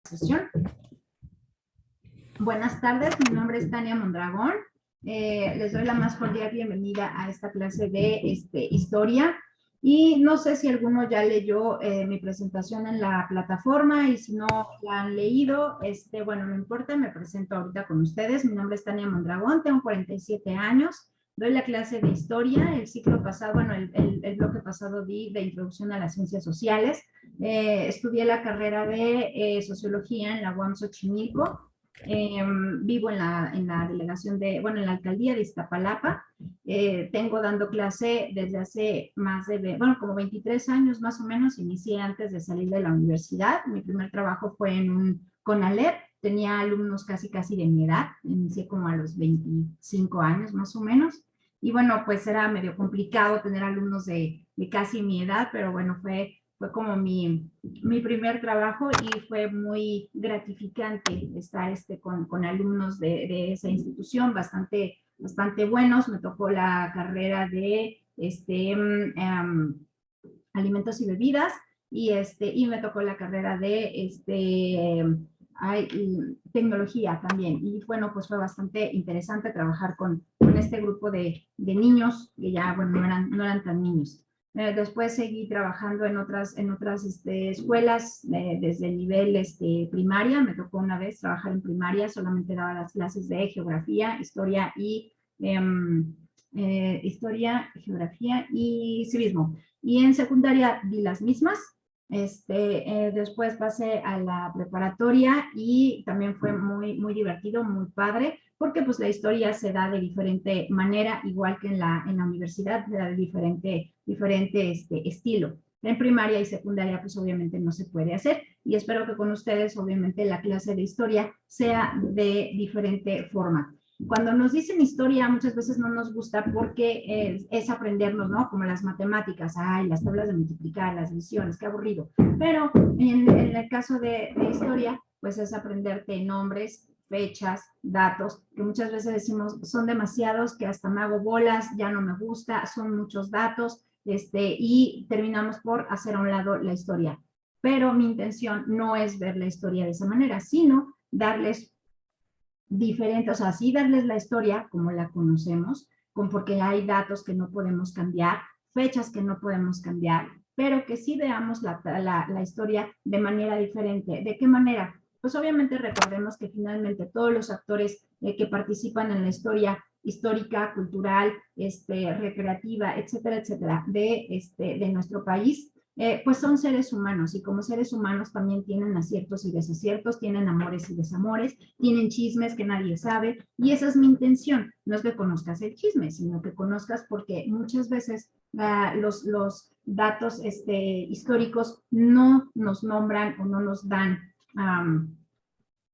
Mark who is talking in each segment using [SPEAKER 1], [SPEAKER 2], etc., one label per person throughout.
[SPEAKER 1] sesión. Buenas tardes, mi nombre es Tania Mondragón. Les doy la más cordial bienvenida a esta clase de historia. Y no sé si alguno ya leyó mi presentación en la plataforma y si no la han leído, bueno, no importa, me presento ahorita con ustedes. Mi nombre es Tania Mondragón, tengo 47 años. Doy la clase de historia, el ciclo pasado, bueno, el bloque pasado di de introducción a las ciencias sociales. Estudié la carrera de sociología en la UAM Xochimilco. Vivo en la delegación de, bueno, en la alcaldía de Iztapalapa. Tengo dando clase desde hace más de, bueno, como 23 años más o menos. Inicié antes de salir de la universidad. Mi primer trabajo fue en un CONALEP. Tenía alumnos casi de mi edad. Inicié como a los 25 años más o menos. Y bueno, pues era medio complicado tener alumnos de casi mi edad, pero bueno, fue como mi primer trabajo y fue muy gratificante estar con alumnos de esa institución, bastante buenos. Me tocó la carrera de alimentos y bebidas y me tocó la carrera de tecnología también. Y bueno, pues fue bastante interesante trabajar con este grupo de niños que ya, bueno, no eran tan niños. Después seguí trabajando en otras escuelas desde el nivel primaria. Me tocó una vez trabajar en primaria, solamente daba las clases de geografía, historia y geografía y civismo. Y en secundaria di las mismas. Después pasé a la preparatoria y también fue muy divertido, muy padre, porque pues la historia se da de diferente manera, igual que en la universidad, se da de diferente estilo. En primaria y secundaria pues obviamente no se puede hacer, y espero que con ustedes obviamente la clase de historia sea de diferente forma. Cuando nos dicen historia muchas veces no nos gusta porque es aprendernos, ¿no? Como las matemáticas, las tablas de multiplicar, las divisiones, qué aburrido. Pero en el caso de historia, pues es aprenderte nombres, fechas, datos, que muchas veces decimos son demasiados, que hasta me hago bolas, ya no me gusta, son muchos datos, y terminamos por hacer a un lado la historia. Pero mi intención no es ver la historia de esa manera, sino darles diferente, o sea, sí darles la historia como la conocemos, porque hay datos que no podemos cambiar, fechas que no podemos cambiar, pero que sí veamos la historia de manera diferente. ¿De qué manera? Pues obviamente recordemos que finalmente todos los actores que participan en la historia histórica, cultural, recreativa, etcétera, de nuestro país, pues son seres humanos, y como seres humanos también tienen aciertos y desaciertos, tienen amores y desamores, tienen chismes que nadie sabe, y esa es mi intención. No es que conozcas el chisme, sino que conozcas, porque muchas veces los datos históricos no nos nombran o no nos dan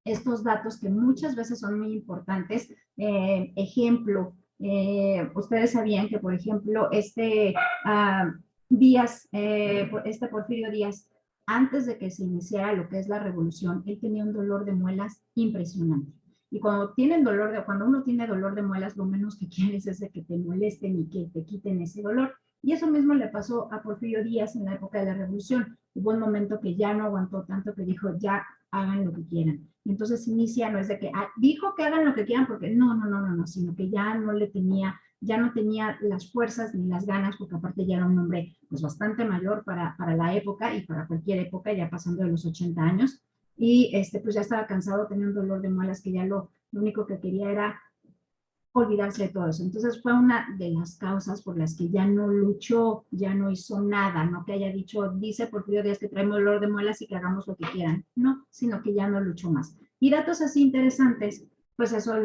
[SPEAKER 1] estos datos que muchas veces son muy importantes. Ejemplo, ustedes sabían que, por ejemplo, Porfirio Díaz, antes de que se iniciara lo que es la revolución, él tenía un dolor de muelas impresionante. Y cuando uno tiene dolor de muelas, lo menos que quieres es que te molesten y que te quiten ese dolor. Y eso mismo le pasó a Porfirio Díaz en la época de la revolución. Hubo un momento que ya no aguantó tanto, que dijo, ya hagan lo que quieran. Y entonces inicia, no es de que dijo que hagan lo que quieran, porque no, sino que ya no tenía las fuerzas ni las ganas, porque aparte ya era un hombre pues bastante mayor para la época y para cualquier época, ya pasando de los 80 años, y pues ya estaba cansado, tenía un dolor de muelas que ya lo único que quería era olvidarse de todo eso. Entonces fue una de las causas por las que ya no luchó, ya no hizo nada, no que haya dicho, dice Porfirio Díaz que traemos dolor de muelas y que hagamos lo que quieran, no, sino que ya no luchó más. Y datos así interesantes, pues eso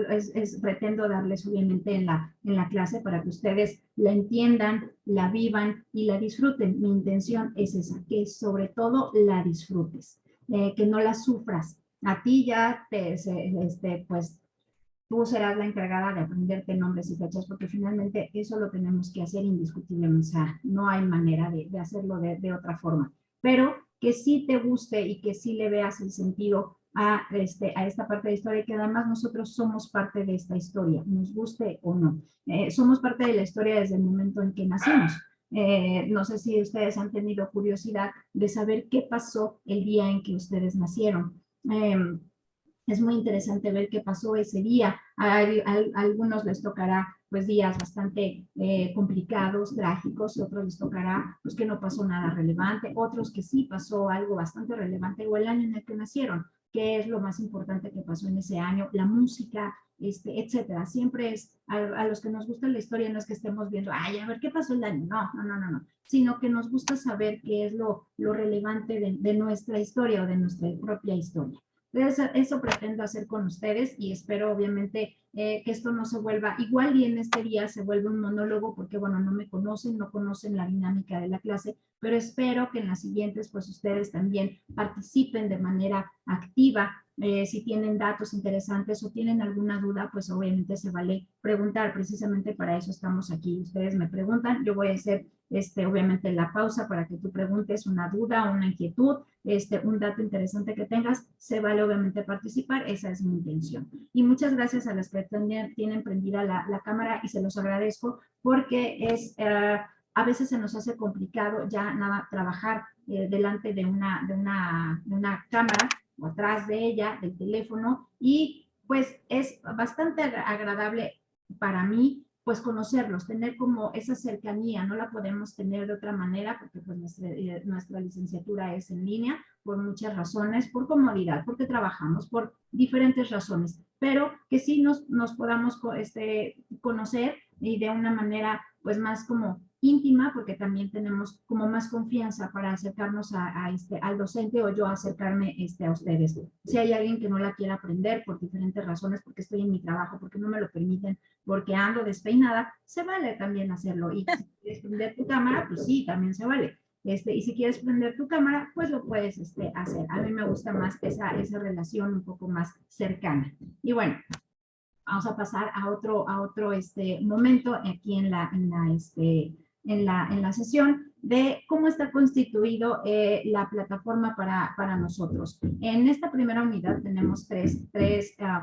[SPEAKER 1] pretendo darles obviamente en la clase para que ustedes la entiendan, la vivan y la disfruten. Mi intención es esa, que sobre todo la disfrutes, que no la sufras. A ti ya pues tú serás la encargada de aprenderte nombres y fechas, porque finalmente eso lo tenemos que hacer indiscutiblemente. O sea, no hay manera de hacerlo de otra forma. Pero que sí te guste y que sí le veas el sentido a esta parte de historia, y que además nosotros somos parte de esta historia, nos guste o no. Somos parte de la historia desde el momento en que nacimos. No sé si ustedes han tenido curiosidad de saber qué pasó el día en que ustedes nacieron. Es muy interesante ver qué pasó ese día. A algunos les tocará pues días bastante complicados, trágicos, y otros les tocará pues que no pasó nada relevante, otros que sí pasó algo bastante relevante o el año en el que nacieron, que es lo más importante que pasó en ese año, la música, etcétera. Siempre es a los que nos gusta la historia, no es que estemos viendo, ay, a ver qué pasó el año, no, sino que nos gusta saber qué es lo relevante de nuestra historia o de nuestra propia historia. Eso pretendo hacer con ustedes y espero obviamente que esto no se vuelva igual y en este día se vuelve un monólogo porque bueno, no me conocen, no conocen la dinámica de la clase, pero espero que en las siguientes pues ustedes también participen de manera activa. Si tienen datos interesantes o tienen alguna duda, pues obviamente se vale preguntar, precisamente para eso estamos aquí. Ustedes me preguntan, yo voy a hacer obviamente la pausa para que tú preguntes una duda, una inquietud, un dato interesante que tengas, se vale obviamente participar, esa es mi intención. Y muchas gracias a las que tienen prendida la cámara y se los agradezco porque a veces se nos hace complicado ya nada trabajar delante de una cámara o atrás de ella, del teléfono, y pues es bastante agradable para mí pues conocerlos, tener como esa cercanía, no la podemos tener de otra manera porque pues nuestra licenciatura es en línea por muchas razones, por comodidad, porque trabajamos, por diferentes razones, pero que sí nos podamos conocer y de una manera pues más como íntima, porque también tenemos como más confianza para acercarnos al docente o yo acercarme a ustedes. Si hay alguien que no la quiera aprender por diferentes razones, porque estoy en mi trabajo, porque no me lo permiten, porque ando despeinada, se vale también hacerlo. Y si quieres prender tu cámara, pues sí, también se vale. Y si quieres prender tu cámara, pues lo puedes hacer. A mí me gusta más esa relación un poco más cercana. Y bueno, vamos a pasar a otro momento aquí en la sesión de cómo está constituido la plataforma para nosotros. En esta primera unidad tenemos tres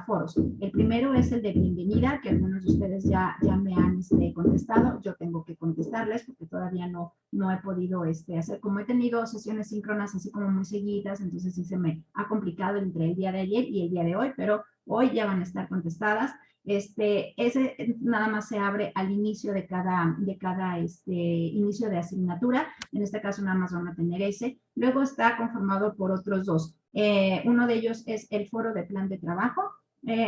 [SPEAKER 1] foros. El primero es el de bienvenida, que algunos de ustedes ya me han contestado. Yo tengo que contestarles porque todavía no he podido hacer, como he tenido sesiones síncronas así como muy seguidas, entonces sí se me ha complicado entre el día de ayer y el día de hoy, pero hoy ya van a estar contestadas. Ese nada más se abre al inicio de cada inicio de asignatura. En este caso nada más van a tener ese. Luego está conformado por otros dos. Uno de ellos es el foro de plan de trabajo.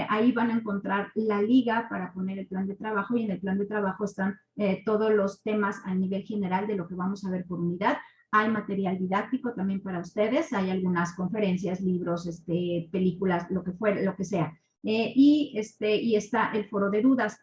[SPEAKER 1] Ahí van a encontrar la liga para poner el plan de trabajo y en el plan de trabajo están todos los temas a nivel general de lo que vamos a ver por unidad. Hay material didáctico también para ustedes, hay algunas conferencias, libros, películas, lo que sea. Y está el foro de dudas.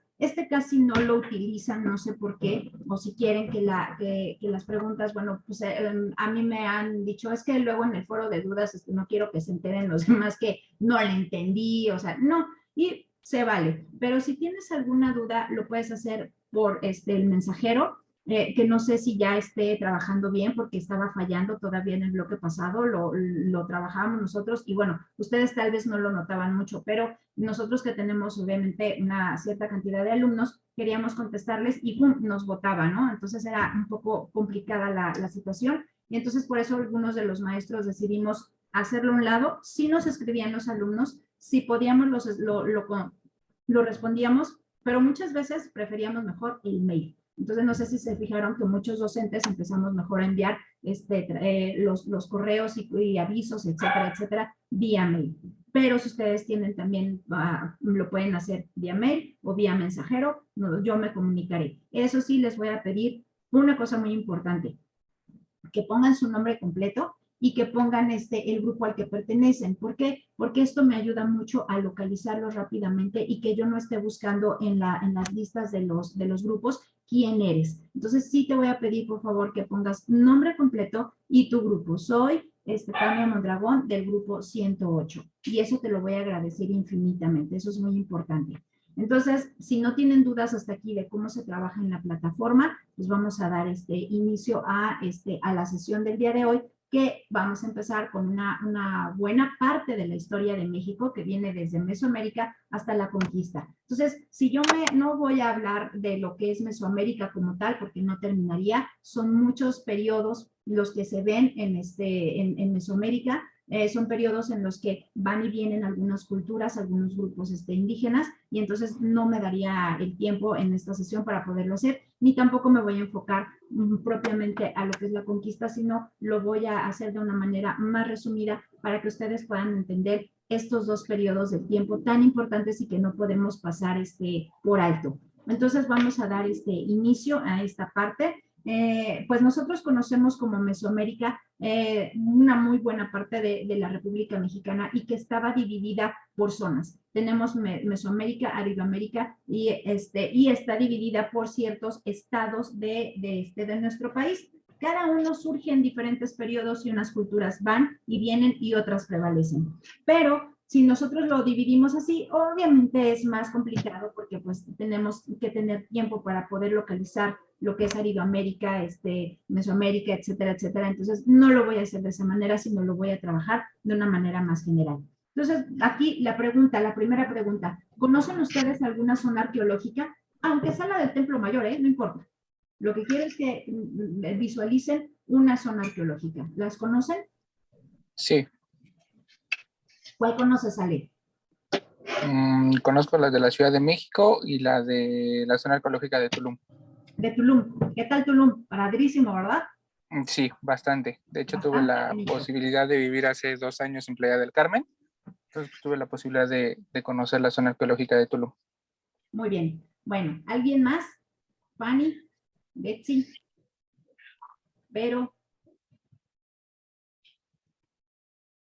[SPEAKER 1] Casi no lo utilizan, no sé por qué, o si quieren que las preguntas, bueno, pues a mí me han dicho, es que luego en el foro de dudas no quiero que se enteren los demás que no le entendí, o sea, no, y se vale. Pero si tienes alguna duda, lo puedes hacer por el mensajero, que no sé si ya esté trabajando bien porque estaba fallando todavía en el bloque pasado, lo trabajábamos nosotros y bueno, ustedes tal vez no lo notaban mucho, pero nosotros que tenemos obviamente una cierta cantidad de alumnos, queríamos contestarles y ¡pum!, nos votaba, ¿no? Entonces era un poco complicada la situación y entonces por eso algunos de los maestros decidimos hacerlo a un lado. Sí nos escribían los alumnos, si podíamos lo respondíamos, pero muchas veces preferíamos mejor el mail. Entonces, no sé si se fijaron que muchos docentes empezamos mejor a enviar los correos y avisos, etcétera, etcétera, vía mail. Pero si ustedes tienen también, lo pueden hacer vía mail o vía mensajero, yo me comunicaré. Eso sí, les voy a pedir una cosa muy importante, que pongan su nombre completo y que pongan el grupo al que pertenecen. ¿Por qué? Porque esto me ayuda mucho a localizarlos rápidamente y que yo no esté buscando en las listas de los grupos quién eres. Entonces sí te voy a pedir, por favor, que pongas nombre completo y tu grupo. Soy Tania Mondragón del grupo 108 y eso te lo voy a agradecer infinitamente. Eso es muy importante. Entonces, si no tienen dudas hasta aquí de cómo se trabaja en la plataforma, pues vamos a dar inicio a la sesión del día de hoy, que vamos a empezar con una buena parte de la historia de México que viene desde Mesoamérica hasta la conquista. Entonces, si yo no voy a hablar de lo que es Mesoamérica como tal, porque no terminaría, son muchos periodos los que se ven en Mesoamérica, Son periodos en los que van y vienen algunas culturas, algunos grupos indígenas, y entonces no me daría el tiempo en esta sesión para poderlo hacer, ni tampoco me voy a enfocar propiamente a lo que es la conquista, sino lo voy a hacer de una manera más resumida para que ustedes puedan entender estos dos periodos de tiempo tan importantes y que no podemos pasar por alto. Entonces vamos a dar inicio a esta parte. Pues nosotros conocemos como Mesoamérica una muy buena parte de la República Mexicana y que estaba dividida por zonas. Tenemos Mesoamérica, Aridoamérica y está dividida por ciertos estados de nuestro país. Cada uno surge en diferentes periodos y unas culturas van y vienen y otras prevalecen. Pero si nosotros lo dividimos así, obviamente es más complicado porque pues tenemos que tener tiempo para poder localizar lo que es Aridoamérica, Mesoamérica, etcétera, etcétera. Entonces, no lo voy a hacer de esa manera, sino lo voy a trabajar de una manera más general. Entonces, aquí la primera pregunta, ¿conocen ustedes alguna zona arqueológica? Aunque sea la del Templo Mayor, no importa. Lo que quiero es que visualicen una zona arqueológica. ¿Las conocen?
[SPEAKER 2] Sí.
[SPEAKER 1] ¿Cuál conoces, Ale?
[SPEAKER 2] Conozco la de la Ciudad de México y la de la zona arqueológica de Tulum.
[SPEAKER 1] De Tulum. ¿Qué tal Tulum? Padrísimo, ¿verdad?
[SPEAKER 2] Sí, bastante. De hecho,
[SPEAKER 1] Bastante
[SPEAKER 2] tuve la
[SPEAKER 1] bonito.
[SPEAKER 2] posibilidad de vivir hace 2 años en Playa del Carmen. Entonces, pues, tuve la posibilidad de conocer la zona arqueológica de Tulum.
[SPEAKER 1] Muy bien. Bueno, ¿alguien más? Fanny, Betsy, Vero.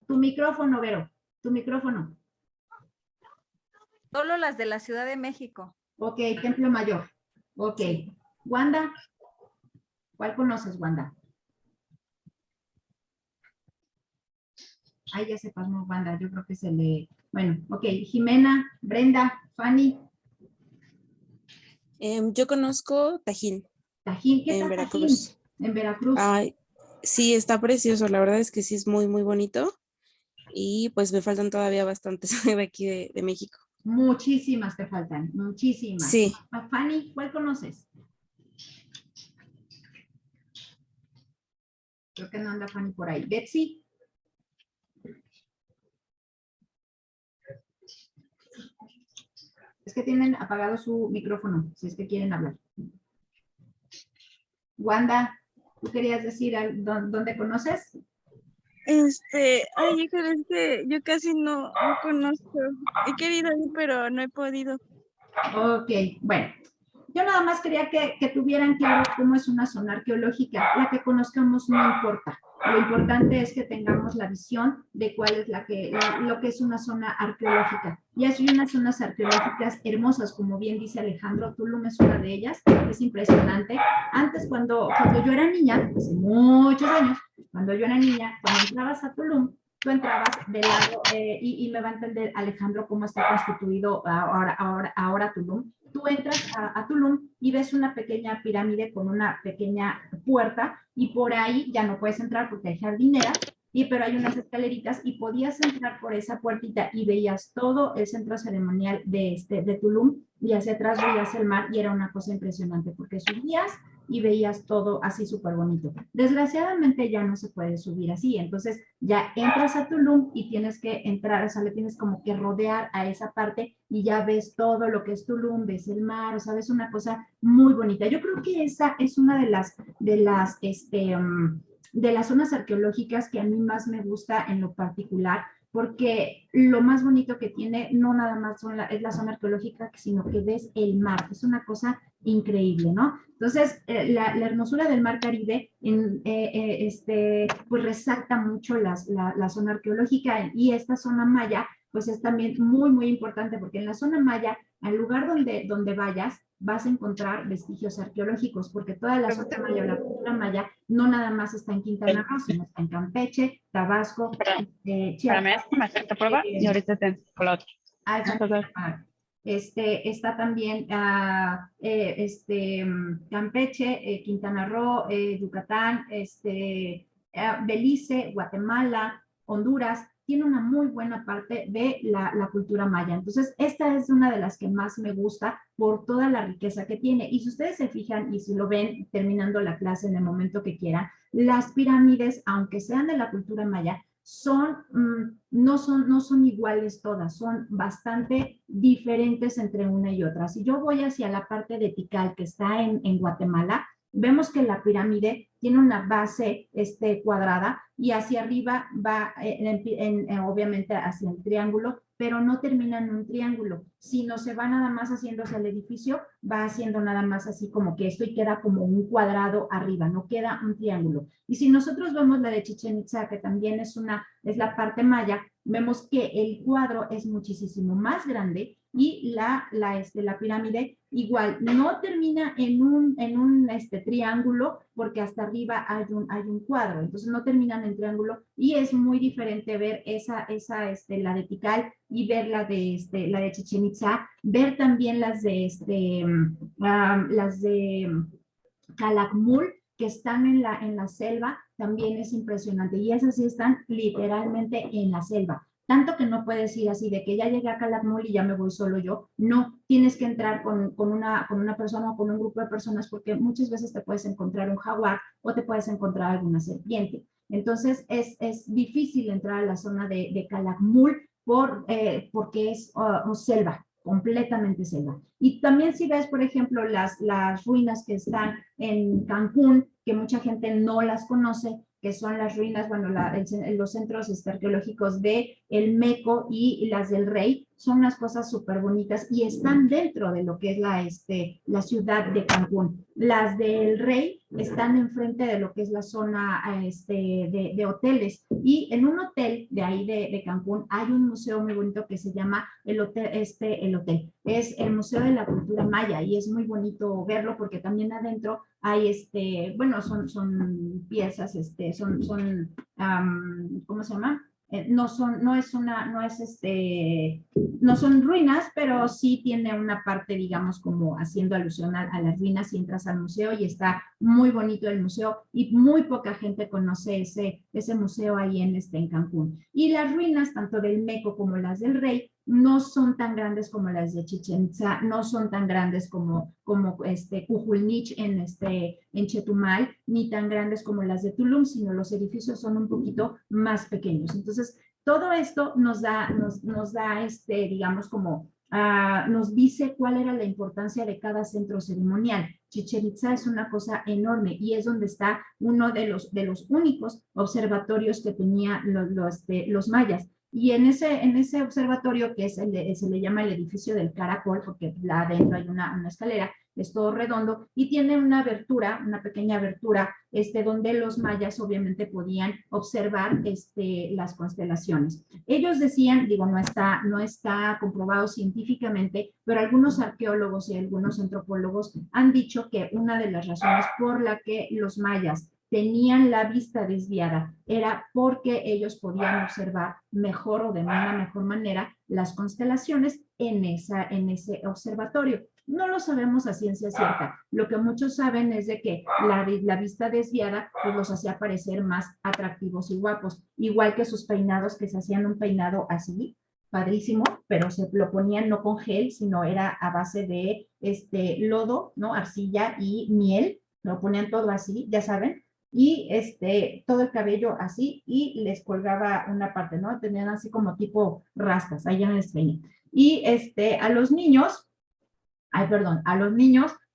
[SPEAKER 1] Tu micrófono, Vero. Tu micrófono.
[SPEAKER 3] Solo las de la Ciudad de México.
[SPEAKER 1] Ok, Templo Mayor. Ok. Sí. Wanda, ¿cuál conoces, Wanda? Ay, ya se pasó Wanda, yo creo que se le... Bueno, ok. Jimena, Brenda, Fanny.
[SPEAKER 4] Yo conozco Tajín.
[SPEAKER 1] Tajín, ¿qué tal
[SPEAKER 4] en Veracruz.
[SPEAKER 1] Tajín? En Veracruz.
[SPEAKER 4] Ay, sí, está precioso. La verdad es que sí es muy, muy bonito. Y pues me faltan todavía bastantes de aquí de México.
[SPEAKER 1] Muchísimas te faltan, muchísimas.
[SPEAKER 4] Sí.
[SPEAKER 1] Fanny, ¿cuál conoces? Creo que no anda Fanny por ahí. Betsy. Es que tienen apagado su micrófono, si es que quieren hablar. Wanda, ¿tú querías decir dónde conoces?
[SPEAKER 5] Ay, híjole, es que yo casi no conozco. He querido ir, pero no he podido.
[SPEAKER 1] Ok, bueno. Yo nada más quería que tuvieran claro cómo es una zona arqueológica. La que conozcamos no importa. Lo importante es que tengamos la visión de cuál es lo que es una zona arqueológica. Y hay unas zonas arqueológicas hermosas, como bien dice Alejandro, Tulum es una de ellas, es impresionante. Antes, cuando yo era niña, hace muchos años, cuando entrabas a Tulum, tú entrabas del lado, y me va a entender Alejandro cómo está constituido ahora Tulum. Tú entras a Tulum y ves una pequeña pirámide con una pequeña puerta y por ahí ya no puedes entrar porque hay jardineras, pero hay unas escaleritas y podías entrar por esa puertita y veías todo el centro ceremonial de Tulum y hacia atrás veías el mar y era una cosa impresionante porque subías y veías todo así súper bonito. Desgraciadamente ya no se puede subir así, entonces ya entras a Tulum y tienes que entrar, o sea, le tienes como que rodear a esa parte y ya ves todo lo que es Tulum, ves el mar, o sea, ves una cosa muy bonita. Yo creo que esa es una de las zonas arqueológicas que a mí más me gusta en lo particular, porque lo más bonito que tiene no nada más es la zona arqueológica, sino que ves el mar, es una cosa increíble, ¿no? Entonces, la hermosura del mar Caribe pues resalta mucho la zona arqueológica y esta zona maya pues es también muy, muy importante porque en la zona maya, al lugar donde vayas, vas a encontrar vestigios arqueológicos, porque toda la zona maya, la cultura maya, no nada más está en Quintana Roo, sino está en Campeche, Tabasco, Chiapas.
[SPEAKER 6] Déjame hacer esta prueba y ahorita te con la otra.
[SPEAKER 1] Está también Campeche, Quintana Roo, Yucatán, Belice, Guatemala, Honduras, tiene una muy buena parte de la cultura maya. Entonces, esta es una de las que más me gusta por toda la riqueza que tiene. Y si ustedes se fijan y si lo ven terminando la clase en el momento que quieran, las pirámides, aunque sean de la cultura maya, no son iguales todas, son bastante diferentes entre una y otra. Si yo voy hacia la parte de Tikal, que está en Guatemala, vemos que la pirámide tiene una base cuadrada y hacia arriba va obviamente hacia el triángulo, pero no termina en un triángulo, sino se va nada más haciendo hacia el edificio, va haciendo nada más así como que esto y queda como un cuadrado arriba, no queda un triángulo. Y si nosotros vemos la de Chichén Itzá, que también es la parte maya, vemos que el cuadro es muchísimo más grande y la pirámide igual no termina en un triángulo porque hasta arriba hay un cuadro, entonces no terminan en triángulo y es muy diferente ver la de Tikal y ver la de Chichén Itzá, ver también las de Calakmul, que están en la selva, también es impresionante. Y esas sí están literalmente en la selva. Tanto que no puedes ir así de que ya llegué a Calakmul y ya me voy solo yo. No, tienes que entrar con una persona o con un grupo de personas porque muchas veces te puedes encontrar un jaguar o te puedes encontrar alguna serpiente. Entonces es difícil entrar a la zona de Calakmul porque es selva, completamente selva. Y también si ves, por ejemplo, las ruinas que están en Cancún, que mucha gente no las conoce, que son las ruinas, bueno, los centros arqueológicos de El Meco y las del Rey, son unas cosas súper bonitas y están dentro de lo que es la ciudad de Cancún. Las del Rey están enfrente de lo que es la zona de hoteles y en un hotel de ahí de Cancún hay un museo muy bonito que se llama el hotel, es el Museo de la Cultura Maya y es muy bonito verlo porque también adentro hay bueno, son piezas, ¿cómo se llama? No son ruinas, pero sí tiene una parte, digamos, como haciendo alusión a las ruinas y entras al museo y está muy bonito el museo y muy poca gente conoce ese museo ahí en Cancún. Y las ruinas, tanto del Meco como las del Rey, no son tan grandes como las de Chichén Itzá, no son tan grandes como Cujulnich en Chetumal, ni tan grandes como las de Tulum, sino los edificios son un poquito más pequeños. Entonces, todo esto nos da digamos, como nos dice cuál era la importancia de cada centro ceremonial. Chichén Itzá es una cosa enorme y es donde está uno de los únicos observatorios que tenían los mayas. Y en ese observatorio, que se le llama el edificio del caracol, porque adentro hay una escalera, es todo redondo, y tiene una abertura, una pequeña abertura, donde los mayas obviamente podían observar las constelaciones. Ellos decían, digo, no está comprobado científicamente, pero algunos arqueólogos y algunos antropólogos han dicho que una de las razones por la que los mayas tenían la vista desviada era porque ellos podían observar mejor o de una mejor manera las constelaciones en ese observatorio. No lo sabemos a ciencia cierta. Lo que muchos saben es de que la vista desviada pues los hacía parecer más atractivos y guapos, igual que sus peinados, que se hacían un peinado así, padrísimo, pero se lo ponían no con gel, sino era a base de lodo, ¿no? Arcilla y miel, lo ponían todo así, ya saben, y todo el cabello así y les colgaba una parte, ¿no? Tenían así como tipo rastas, ahí ya me despeñé. Y a los niños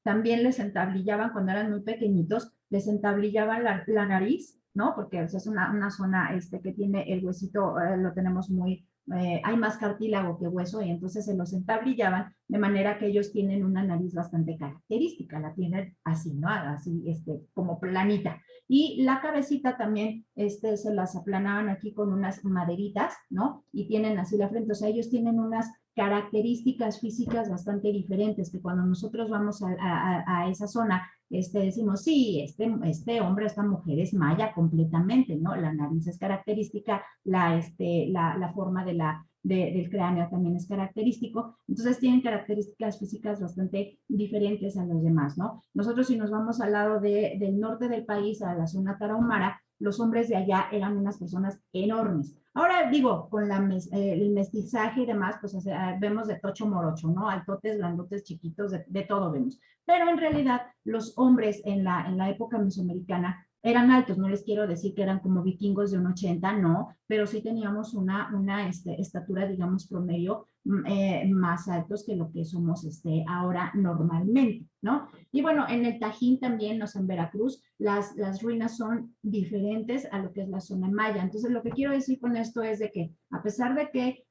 [SPEAKER 1] también les entablillaban cuando eran muy pequeñitos, les entablillaban la nariz, ¿no? Porque es una zona que tiene el huesito, lo tenemos muy, hay más cartílago que hueso y entonces se los entablillaban de manera que ellos tienen una nariz bastante característica, la tienen así, ¿no? Así, como planita. Y la cabecita también, se las aplanaban aquí con unas maderitas, ¿no? Y tienen así la frente, o sea, ellos tienen unas características físicas bastante diferentes, que cuando nosotros vamos a esa zona, decimos, sí, este hombre, esta mujer es maya completamente, ¿no? La nariz es característica, la forma del cráneo también es característico, entonces tienen características físicas bastante diferentes a los demás, ¿no? Nosotros si nos vamos al lado del norte del país, a la zona tarahumara, los hombres de allá eran unas personas enormes. Ahora digo, con el mestizaje y demás, pues vemos de tocho morocho, ¿no? Altotes, grandotes, chiquitos, de todo vemos. Pero en realidad los hombres en la época mesoamericana Eran altos, no les quiero decir que eran como vikingos de un 80, no, pero sí teníamos una estatura, digamos, promedio más altos que lo que somos ahora normalmente, ¿no? Y bueno, en el Tajín también, no sé, en Veracruz, las ruinas son diferentes a lo que es la zona maya. Entonces, lo que quiero decir con esto es de que, a pesar de que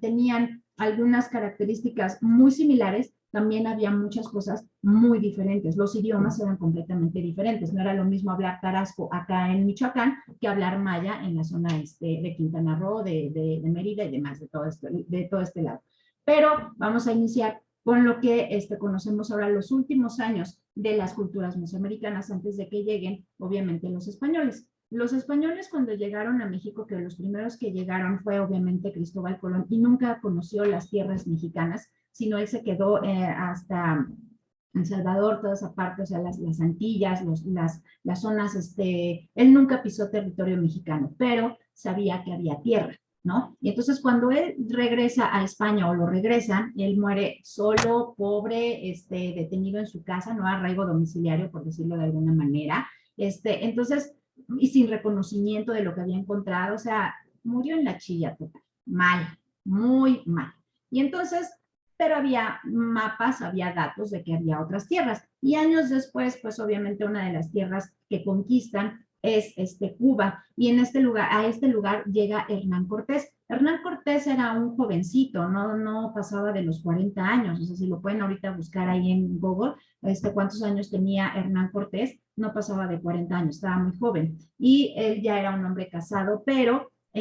[SPEAKER 1] tenían algunas características muy similares, también había muchas cosas muy diferentes. Los idiomas eran completamente diferentes. No era lo mismo hablar tarasco acá en Michoacán que hablar maya en la zona de Quintana Roo, de Mérida y demás, de todo este lado. Pero vamos a iniciar con lo que conocemos ahora los últimos años de las culturas mesoamericanas antes de que lleguen, obviamente, los españoles. Los españoles cuando llegaron a México, que los primeros que llegaron fue obviamente Cristóbal Colón y nunca conoció las tierras mexicanas, sino él se quedó hasta El Salvador, toda esa parte, o sea, las Antillas, las zonas, él nunca pisó territorio mexicano, pero sabía que había tierra, ¿no? Y entonces cuando él regresa a España o lo regresan, él muere solo, pobre, detenido en su casa, no arraigo domiciliario, por decirlo de alguna manera, entonces, y sin reconocimiento de lo que había encontrado, o sea, murió en la chilla total, mal, muy mal. Y entonces, pero había mapas, había datos de que había otras tierras. Y años después, pues obviamente una de las tierras que conquistan es Cuba. Y en a este lugar llega Hernán Cortés. Hernán Cortés era un jovencito, no pasaba de los 40 años. O sea, si lo pueden ahorita buscar ahí en Google, cuántos años tenía Hernán Cortés, no pasaba de 40 años, estaba muy joven. Y él ya era un hombre casado, pero no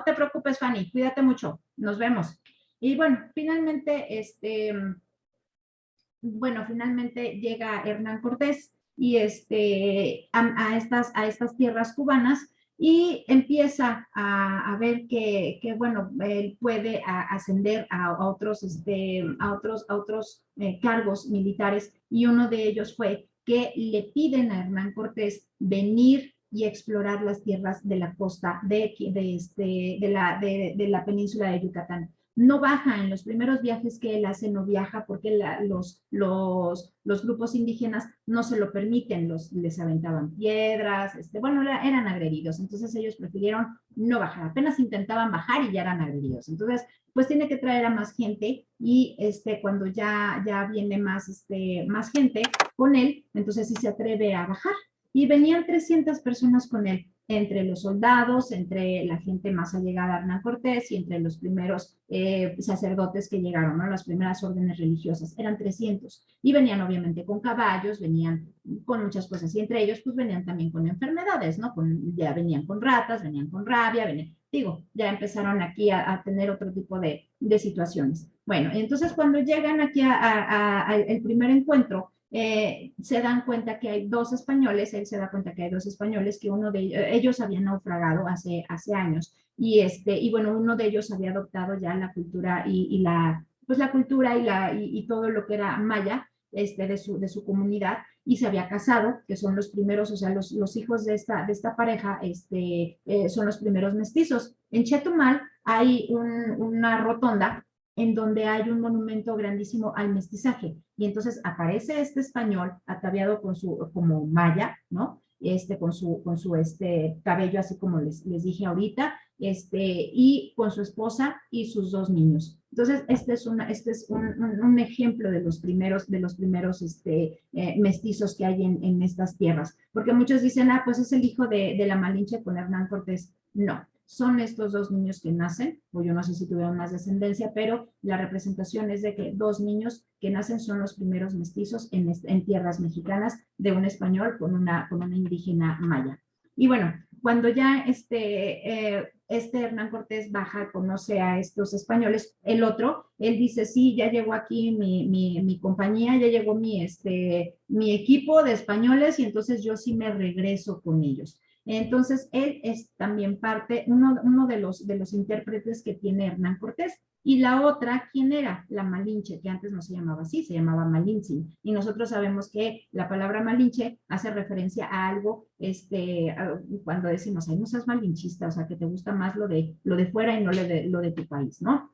[SPEAKER 1] te preocupes, Fanny, cuídate mucho, nos vemos. Y bueno, finalmente, finalmente llega Hernán Cortés y a estas tierras cubanas y empieza a ver que bueno, él puede ascender a otros cargos militares y uno de ellos fue que le piden a Hernán Cortés venir y explorar las tierras de la costa de la península de Yucatán. No baja en los primeros viajes que él hace, no viaja porque los grupos indígenas no se lo permiten, les aventaban piedras, eran agredidos, entonces ellos prefirieron no bajar, apenas intentaban bajar y ya eran agredidos, entonces pues tiene que traer a más gente y cuando ya viene más gente con él, entonces sí se atreve a bajar y venían 300 personas con él, entre los soldados, entre la gente más allegada a Hernán Cortés y entre los primeros sacerdotes que llegaron, ¿no? Las primeras órdenes religiosas, eran 300. Y venían obviamente con caballos, venían con muchas cosas, y entre ellos pues venían también con enfermedades, ¿no? Ya venían con ratas, venían con rabia, ya empezaron aquí a tener otro tipo de situaciones. Bueno, entonces cuando llegan aquí al primer encuentro, se dan cuenta que hay dos españoles, él se da cuenta que hay dos españoles, que uno de ellos habían naufragado hace años, y bueno, uno de ellos había adoptado ya la cultura la cultura y todo lo que era maya, de su comunidad, y se había casado, que son los primeros, o sea, los hijos de esta pareja, son los primeros mestizos. En Chetumal hay una rotonda en donde hay un monumento grandísimo al mestizaje. Y entonces aparece este español ataviado como maya, ¿no? Con su cabello, así como les dije ahorita, y con su esposa y sus dos niños. Entonces, este es un ejemplo de los primeros mestizos que hay en estas tierras. Porque muchos dicen, pues es el hijo de la Malinche con Hernán Cortés. No, son estos dos niños que nacen, o yo no sé si tuvieron más descendencia, pero la representación es de que dos niños que nacen son los primeros mestizos en tierras mexicanas de un español con una indígena maya. Y bueno, cuando ya Hernán Cortés baja, conoce a estos españoles, él dice, sí, ya llegó aquí mi compañía, ya llegó mi equipo de españoles y entonces yo sí me regreso con ellos. Entonces, él es también uno de los intérpretes que tiene Hernán Cortés. Y la otra, ¿quién era? La Malinche, que antes no se llamaba así, se llamaba Malintzin. Y nosotros sabemos que la palabra Malinche hace referencia a algo, cuando decimos, ay, no seas malinchista, o sea, que te gusta más lo de fuera y no lo de tu país, ¿no?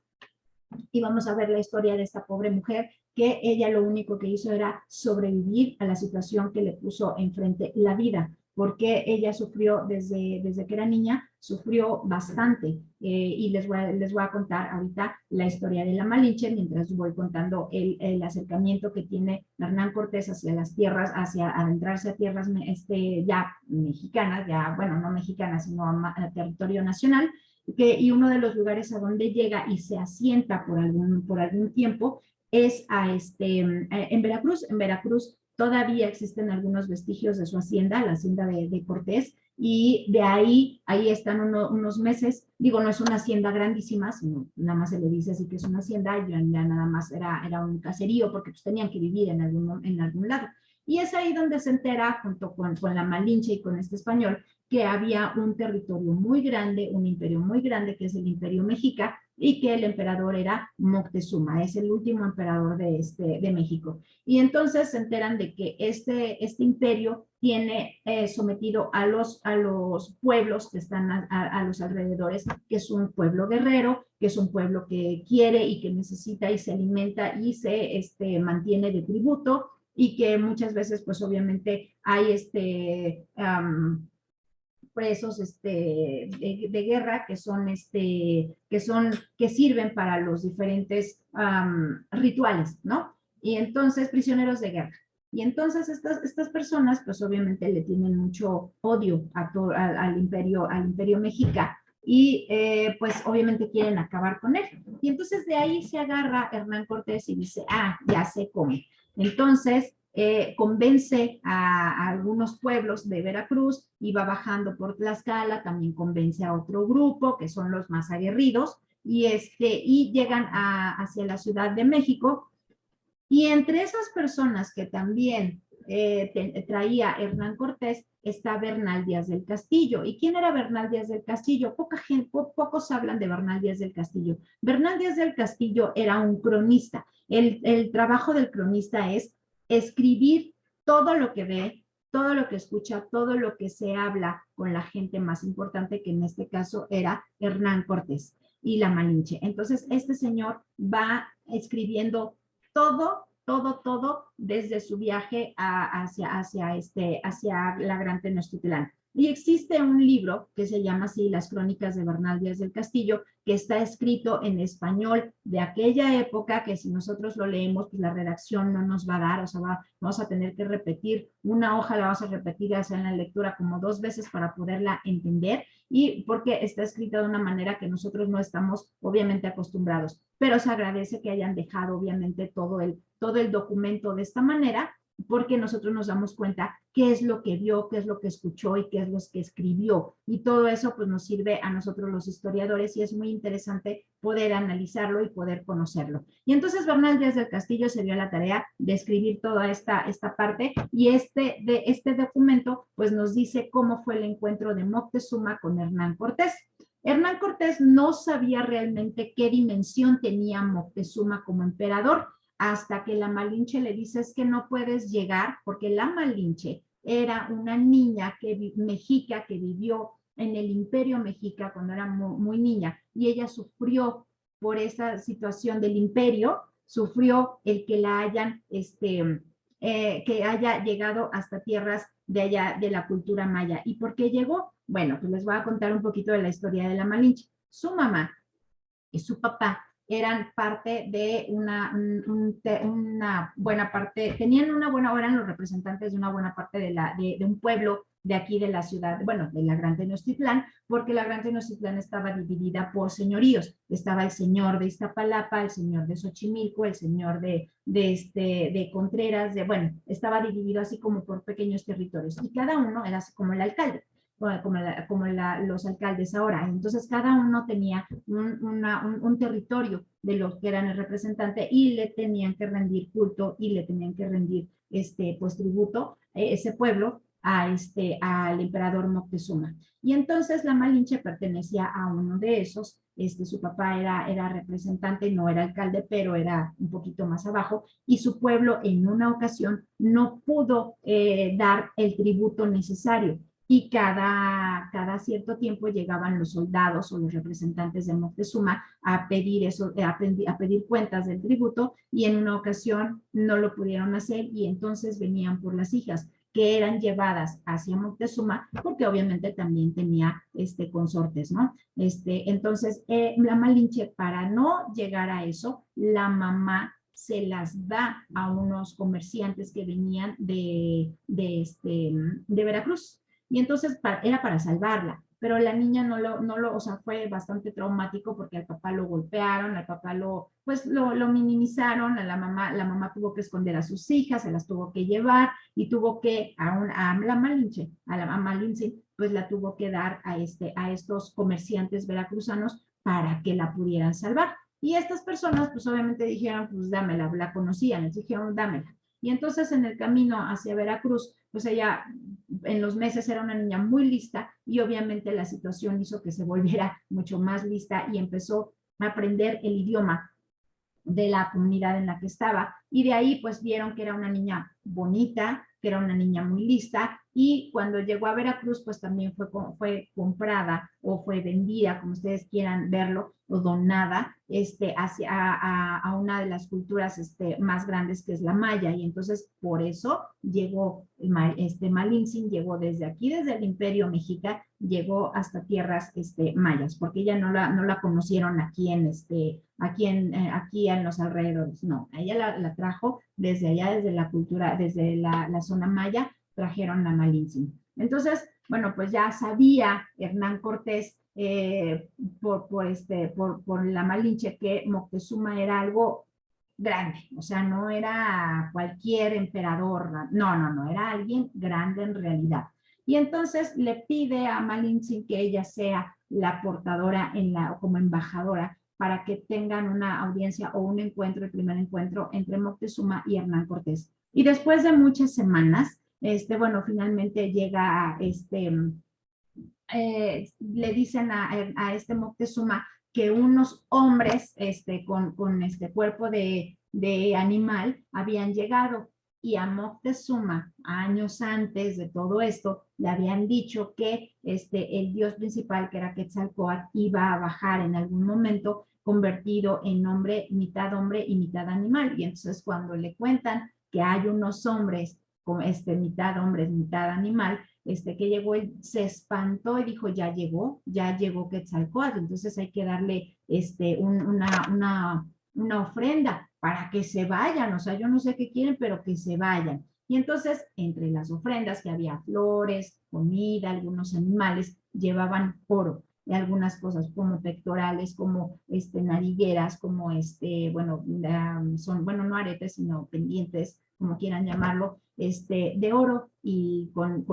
[SPEAKER 1] y vamos a ver la historia de esta pobre mujer, que ella lo único que hizo era sobrevivir a la situación que le puso enfrente la vida, porque ella sufrió desde que era niña, sufrió bastante. Y les voy a contar ahorita la historia de la Malinche, mientras voy contando el acercamiento que tiene Hernán Cortés hacia las tierras, hacia adentrarse a tierras ya mexicanas, ya, bueno, no mexicanas, sino a territorio nacional, y uno de los lugares a donde llega y se asienta por algún tiempo es en Veracruz. En Veracruz todavía existen algunos vestigios de su hacienda, la hacienda de Cortés, y de ahí están unos meses. Digo, no es una hacienda grandísima, sino nada más se le dice así que es una hacienda, ya nada más era un caserío, porque pues tenían que vivir en algún lado. Y es ahí donde se entera, junto con la Malinche y con este español, que había un territorio muy grande, un imperio muy grande, que es el Imperio Mexica, y que el emperador era Moctezuma, es el último emperador de México. Y entonces se enteran de que este imperio tiene sometido a los pueblos que están a los alrededores, que es un pueblo guerrero, que es un pueblo que quiere y que necesita y se alimenta y se mantiene de tributo, y que muchas veces pues obviamente hay presos de guerra que sirven para los diferentes rituales, ¿no? Y entonces, prisioneros de guerra. Y entonces estas personas, pues obviamente le tienen mucho odio al imperio mexica, y pues obviamente quieren acabar con él. Y entonces de ahí se agarra Hernán Cortés y dice, ya sé cómo. Entonces, convence a algunos pueblos de Veracruz y va bajando por Tlaxcala, también convence a otro grupo que son los más aguerridos, y llegan hacia la Ciudad de México. Y entre esas personas que también traía Hernán Cortés está Bernal Díaz del Castillo. ¿Y quién era Bernal Díaz del Castillo? Pocos hablan de Bernal Díaz del Castillo. Bernal Díaz del Castillo era un cronista. El trabajo del cronista es escribir todo lo que ve, todo lo que escucha, todo lo que se habla con la gente más importante, que en este caso era Hernán Cortés y la Malinche. Entonces, este señor va escribiendo todo desde su viaje hacia la Gran Tenochtitlán. Y existe un libro que se llama así, Las Crónicas de Bernal Díaz del Castillo, que está escrito en español de aquella época, que si nosotros lo leemos, pues la redacción no nos va a dar, o sea, vamos a tener que repetir una hoja, la vamos a repetir ya sea en la lectura como 2 veces para poderla entender, y porque está escrita de una manera que nosotros no estamos obviamente acostumbrados, pero se agradece que hayan dejado obviamente todo el documento de esta manera, porque nosotros nos damos cuenta qué es lo que vio, qué es lo que escuchó y qué es lo que escribió. Y todo eso pues nos sirve a nosotros los historiadores, y es muy interesante poder analizarlo y poder conocerlo. Y entonces Bernal Díaz del Castillo se dio a la tarea de escribir toda esta parte, y este documento pues nos dice cómo fue el encuentro de Moctezuma con Hernán Cortés. Hernán Cortés no sabía realmente qué dimensión tenía Moctezuma como emperador, hasta que la Malinche le dice, es que no puedes llegar, porque la Malinche era una niña mexica que vivió en el Imperio Mexica cuando era muy niña, y ella sufrió por esa situación del imperio, sufrió el que la hayan, que haya llegado hasta tierras de allá de la cultura maya. ¿Y por qué llegó? Bueno, pues les voy a contar un poquito de la historia de la Malinche. Su mamá y su papá eran parte de una buena parte, eran los representantes de una buena parte de un pueblo de aquí de la ciudad, bueno, de la Gran Tenochtitlán, porque la Gran Tenochtitlán estaba dividida por señoríos. Estaba el señor de Iztapalapa, el señor de Xochimilco, el señor de Contreras, bueno, estaba dividido así como por pequeños territorios, y cada uno era así como el alcalde, como los alcaldes ahora. Entonces cada uno tenía un territorio de los que eran el representante, y le tenían que rendir culto y le tenían que rendir pues tributo ese pueblo al emperador Moctezuma. Y entonces la Malinche pertenecía a uno de esos. Su papá era representante, no era alcalde, pero era un poquito más abajo, y su pueblo en una ocasión no pudo dar el tributo necesario. y cada cierto tiempo llegaban los soldados o los representantes de Moctezuma a pedir eso, a pedir cuentas del tributo, y en una ocasión no lo pudieron hacer y entonces venían por las hijas, que eran llevadas hacia Moctezuma, porque obviamente también tenía consortes, ¿no? Entonces, la Malinche, para no llegar a eso, la mamá se las da a unos comerciantes que venían de Veracruz. Y entonces era para salvarla, pero la niña o sea, fue bastante traumático porque al papá lo golpearon, al papá pues lo minimizaron, la mamá tuvo que esconder a sus hijas, se las tuvo que llevar y tuvo que, a la Malinche, pues la tuvo que dar a estos comerciantes veracruzanos para que la pudieran salvar. Y estas personas, pues obviamente dijeron, pues dámela, la conocían, les dijeron, dámela. Y entonces en el camino hacia Veracruz, pues ella en los meses era una niña muy lista y obviamente la situación hizo que se volviera mucho más lista y empezó a aprender el idioma de la comunidad en la que estaba. Y de ahí pues vieron que era una niña bonita, que era una niña muy lista, y cuando llegó a Veracruz pues también fue comprada o fue vendida, como ustedes quieran verlo, o donada a una de las culturas más grandes, que es la maya, y entonces por eso llegó Malintzin, llegó desde aquí, desde el Imperio Mexica, llegó hasta tierras mayas, porque ella no la conocieron aquí en los alrededores, no, ella la trajo desde allá, desde la cultura, desde la zona maya, trajeron la Malintzin. Entonces, bueno, pues ya sabía Hernán Cortés por la Malinche que Moctezuma era algo grande, o sea, no era cualquier emperador, no, era alguien grande en realidad. Y entonces le pide a Malintzin que ella sea la portadora como embajadora para que tengan una audiencia o un encuentro, el primer encuentro entre Moctezuma y Hernán Cortés. Y después de muchas semanas, bueno, finalmente llega le dicen a Moctezuma que unos hombres con cuerpo de animal habían llegado, y a Moctezuma, años antes de todo esto, le habían dicho que el dios principal, que era Quetzalcóatl, iba a bajar en algún momento convertido en hombre y mitad animal. Y entonces cuando le cuentan que hay unos hombres con mitad hombres, mitad animal, que llegó, él se espantó y dijo, ya llegó Quetzalcóatl, entonces hay que darle una ofrenda para que se vayan, o sea, yo no sé qué quieren, pero que se vayan. Y entonces, entre las ofrendas que había flores, comida, algunos animales, llevaban oro, y algunas cosas como pectorales, como narigueras, como bueno, bueno, no aretes, sino pendientes, como quieran llamarlo, de oro, y con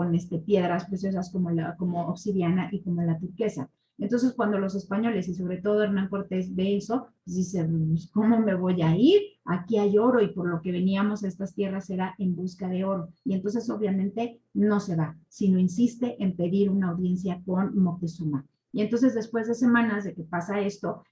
[SPEAKER 1] piedras preciosas como obsidiana y como la turquesa. Entonces, cuando los españoles y sobre todo Hernán Cortés ve eso, pues dice, ¿cómo me voy a ir? Aquí hay oro, y por lo que veníamos a estas tierras era en busca de oro. Y entonces obviamente no se va, sino insiste en pedir una audiencia con Moctezuma. Y entonces, después de semanas de que pasa esto,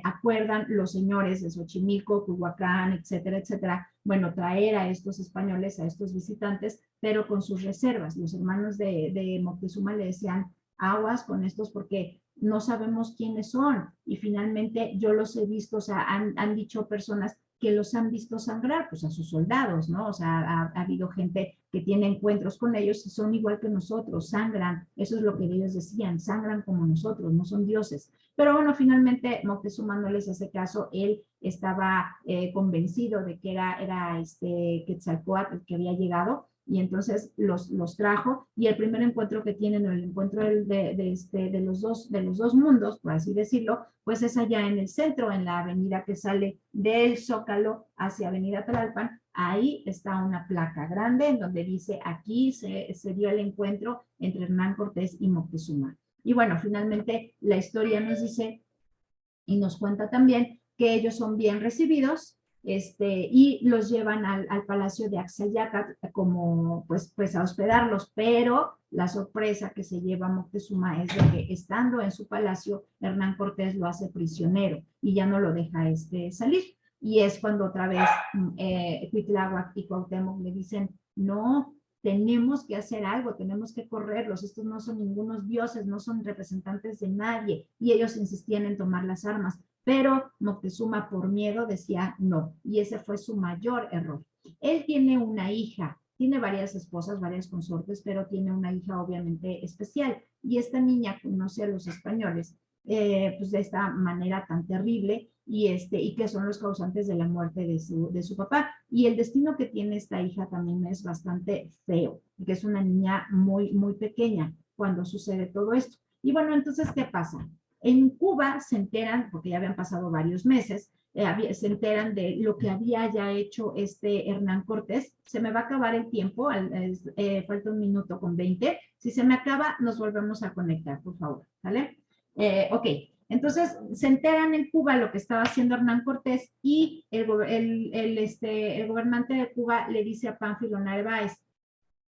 [SPEAKER 1] acuerdan los señores de Xochimilco, Culhuacán, etcétera, etcétera, bueno, traer a estos españoles, a estos visitantes, pero con sus reservas. Los hermanos de Moctezuma le decían, aguas con estos porque no sabemos quiénes son. Y finalmente yo los he visto, o sea, han dicho personas que los han visto sangrar, pues a sus soldados, ¿no? O sea, ha habido gente que tiene encuentros con ellos y son igual que nosotros, sangran, eso es lo que ellos decían, sangran como nosotros, no son dioses. Pero bueno, finalmente Moctezuma no les hace caso, él estaba convencido de que era Quetzalcóatl el que había llegado, y entonces los trajo, y el primer encuentro que tienen, el encuentro de los dos mundos, por así decirlo, pues es allá en el centro, en la avenida que sale del Zócalo hacia Avenida Tlalpan. Ahí está una placa grande en donde dice, aquí se dio el encuentro entre Hernán Cortés y Moctezuma. Y bueno, finalmente la historia nos dice y nos cuenta también que ellos son bien recibidos, y los llevan al palacio de Axayácatl como pues a hospedarlos, pero la sorpresa que se lleva Moctezuma es de que estando en su palacio, Hernán Cortés lo hace prisionero y ya no lo deja salir. Y es cuando otra vez Cuitláhuac y Cuauhtémoc le dicen, no, tenemos que hacer algo, tenemos que correrlos, estos no son ningunos dioses, no son representantes de nadie, y ellos insistían en tomar las armas, pero Moctezuma por miedo decía no, y ese fue su mayor error. Él tiene una hija, tiene varias esposas, varias consortes, pero tiene una hija obviamente especial, y esta niña conoce a los españoles, pues de esta manera tan terrible, y que son los causantes de la muerte de su papá. Y el destino que tiene esta hija también es bastante feo, que es una niña muy, muy pequeña cuando sucede todo esto. Y bueno, entonces, ¿qué pasa? En Cuba se enteran, porque ya habían pasado varios meses, se enteran de lo que había ya hecho Hernán Cortés. Se me va a acabar el tiempo, falta 1:20. Si se me acaba, nos volvemos a conectar, por favor, ¿vale? Ok, entonces se enteran en Cuba lo que estaba haciendo Hernán Cortés y el gobernante de Cuba le dice a Pánfilo Narváez,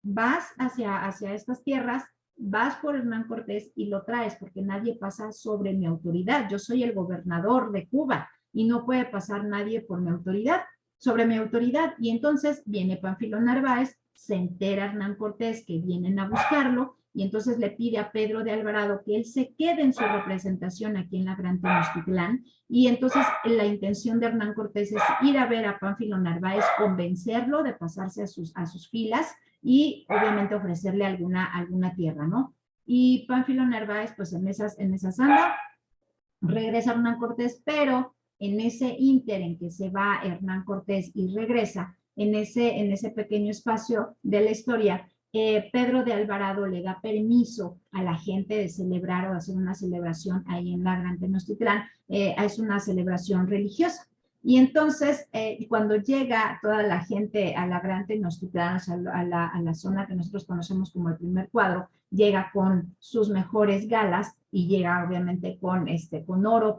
[SPEAKER 1] vas hacia estas tierras, vas por Hernán Cortés y lo traes porque nadie pasa sobre mi autoridad. Yo soy el gobernador de Cuba y no puede pasar nadie por mi autoridad, sobre mi autoridad. Y entonces viene Pánfilo Narváez, se entera Hernán Cortés que vienen a buscarlo y entonces le pide a Pedro de Alvarado que él se quede en su representación aquí en la Gran Tenochtitlán, y entonces la intención de Hernán Cortés es ir a ver a Pánfilo Narváez, convencerlo de pasarse a sus filas y obviamente ofrecerle alguna tierra, ¿no? Y Pánfilo Narváez, pues en esas anda, regresa Hernán Cortés, pero en ese ínter en que se va Hernán Cortés y regresa, en ese pequeño espacio de la historia, Pedro de Alvarado le da permiso a la gente de celebrar o hacer una celebración ahí en la Gran Tenochtitlán. Es una celebración religiosa. Y entonces, cuando llega toda la gente a la Gran Tenochtitlán, o sea, a la zona que nosotros conocemos como el primer cuadro, llega con sus mejores galas y llega obviamente con oro,